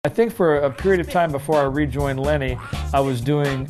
I think for a period of time before I rejoined Lenny, I was doing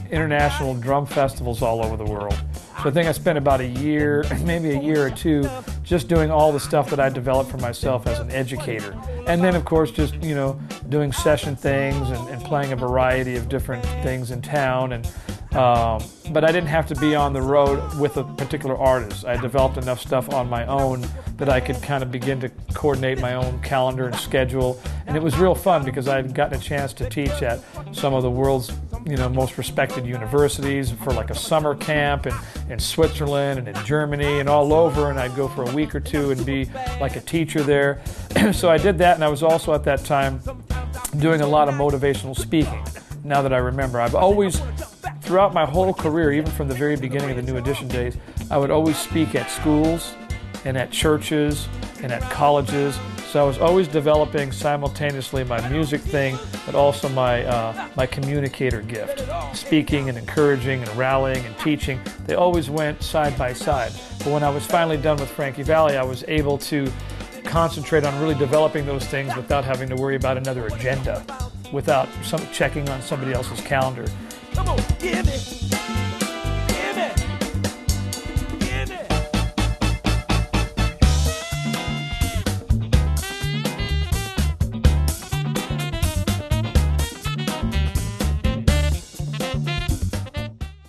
international drum festivals all over the world. So I think I spent about a year, maybe a year or two, just doing all the stuff that I developed for myself as an educator. And then, of course, just, doing session things and playing a variety of different things in town. But I didn't have to be on the road with a particular artist. I developed enough stuff on my own that I could kind of begin to coordinate my own calendar and schedule. And it was real fun because I'd gotten a chance to teach at some of the world's most respected universities for like a summer camp in Switzerland and in Germany and all over, and I'd go for a week or two and be like a teacher there. So I did that, and I was also at that time doing a lot of motivational speaking. Now that I remember, I've always, throughout my whole career, even from the very beginning of the New Edition days, I would always speak at schools and at churches and at colleges. So I was always developing simultaneously my music thing, but also my communicator gift. Speaking and encouraging and rallying and teaching, they always went side by side. But when I was finally done with Frankie Valli, I was able to concentrate on really developing those things without having to worry about another agenda, without checking on somebody else's calendar. Come on, give it. Give it. Give it.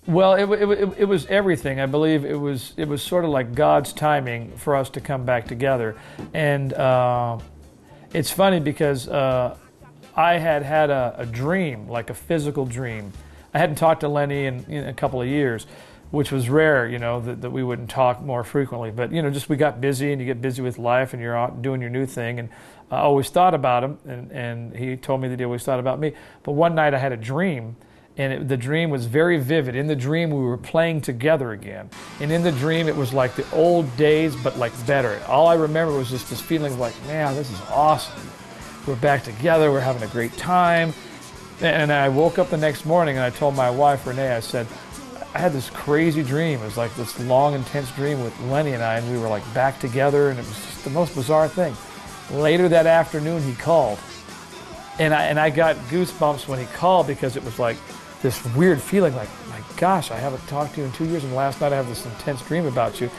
Well, it was everything. I believe it was sort of like God's timing for us to come back together. And it's funny because I had a dream, like a physical dream. I hadn't talked to Lenny in a couple of years, which was rare, that we wouldn't talk more frequently. But, just we got busy, and you get busy with life, and you're out doing your new thing. And I always thought about him, and he told me that he always thought about me. But one night I had a dream, and the dream was very vivid. In the dream, we were playing together again. And in the dream, it was like the old days, but like better. All I remember was just this feeling of like, man, this is awesome. We're back together, we're having a great time. And I woke up the next morning and I told my wife, Renee, I said, I had this crazy dream. It was like this long, intense dream with Lenny and I, and we were like back together, and it was just the most bizarre thing. Later that afternoon, he called. And I got goosebumps when he called because it was like this weird feeling like, my gosh, I haven't talked to you in 2 years, and last night I have this intense dream about you.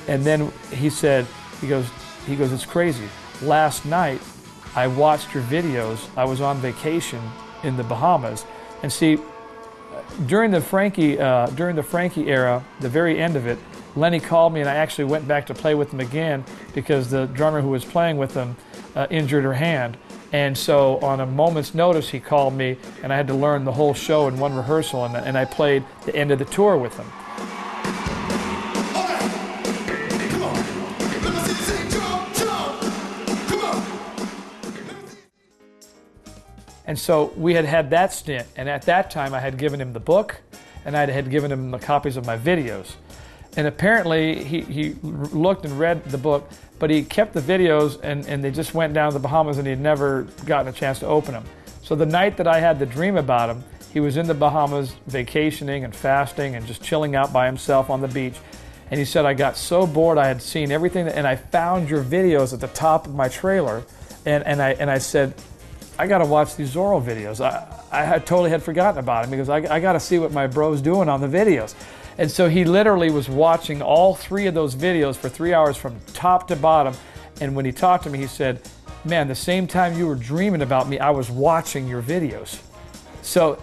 And then he said, he goes, it's crazy. Last night, I watched your videos. I was on vacation in the Bahamas, and see, during the Frankie era, the very end of it, Lenny called me, and I actually went back to play with him again because the drummer who was playing with him injured her hand, and so on a moment's notice he called me, and I had to learn the whole show in one rehearsal, and I played the end of the tour with him. And so we had that stint, and at that time I had given him the book, and I had given him the copies of my videos. And apparently he looked and read the book, but he kept the videos, and they just went down to the Bahamas, and he had never gotten a chance to open them. So the night that I had the dream about him, he was in the Bahamas vacationing and fasting and just chilling out by himself on the beach. And he said, I got so bored, I had seen everything, and I found your videos at the top of my trailer, and I said, I got to watch these Zoro videos. I had totally had forgotten about him because I got to see what my bro's doing on the videos. And so he literally was watching all 3 of those videos for 3 hours from top to bottom. And when he talked to me, he said, man, the same time you were dreaming about me, I was watching your videos. So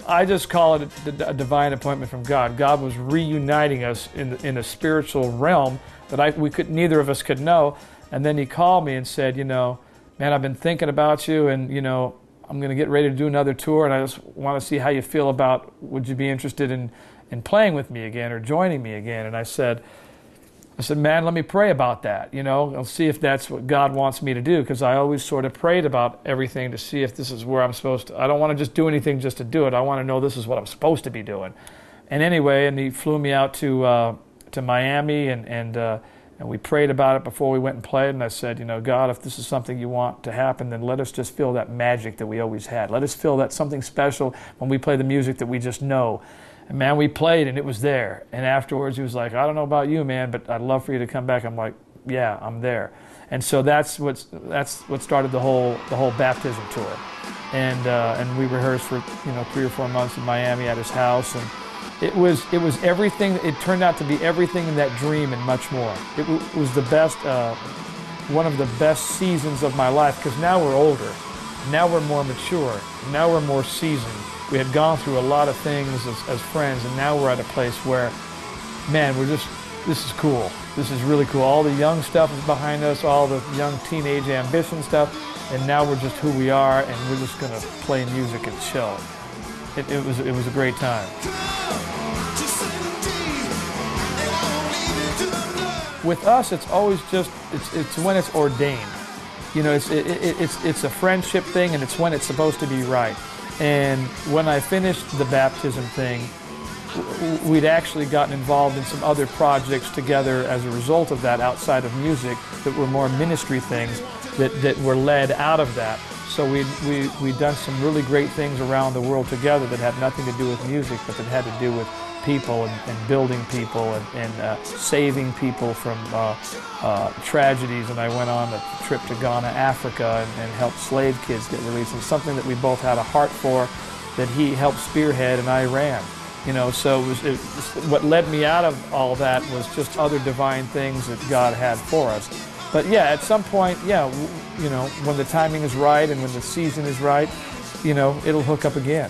I just call it a divine appointment from God. God was reuniting us in a spiritual realm that neither of us could know. And then he called me and said, man, I've been thinking about you, and I'm going to get ready to do another tour, and I just want to see how you feel about, would you be interested in playing with me again or joining me again? And I said, man, let me pray about that. I'll see if that's what God wants me to do, because I always sort of prayed about everything to see if this is where I'm supposed to. I don't want to just do anything just to do it. I want to know this is what I'm supposed to be doing. And anyway, and he flew me out to Miami, and we prayed about it before we went and played, and I said, God, if this is something you want to happen, then let us just feel that magic that we always had. Let us feel that something special when we play the music that we just know. And man, we played, and it was there. And afterwards, he was like, I don't know about you, man, but I'd love for you to come back. I'm like, yeah, I'm there. And so that's what started the whole baptism tour. And we rehearsed for 3 or 4 months in Miami at his house, and it was everything. It turned out to be everything in that dream and much more. It was the best, one of the best seasons of my life, because now we're older, now we're more mature, now we're more seasoned. We had gone through a lot of things as friends, and now we're at a place where, man, this is cool. This is really cool. All the young stuff is behind us, all the young teenage ambition stuff, and now we're just who we are, and we're just gonna play music and chill. It was a great time. With us, it's always just it's when it's ordained. It's a friendship thing, and it's when it's supposed to be right. And when I finished the baptism thing, we'd actually gotten involved in some other projects together as a result of that, outside of music, that were more ministry things that were led out of that. So we'd done some really great things around the world together that had nothing to do with music, but that had to do with people and building people and saving people from tragedies. And I went on a trip to Ghana, Africa, and helped slave kids get released. And something that we both had a heart for, that he helped spearhead and I ran. So what led me out of all that was just other divine things that God had for us. But yeah, at some point, when the timing is right and when the season is right, it'll hook up again.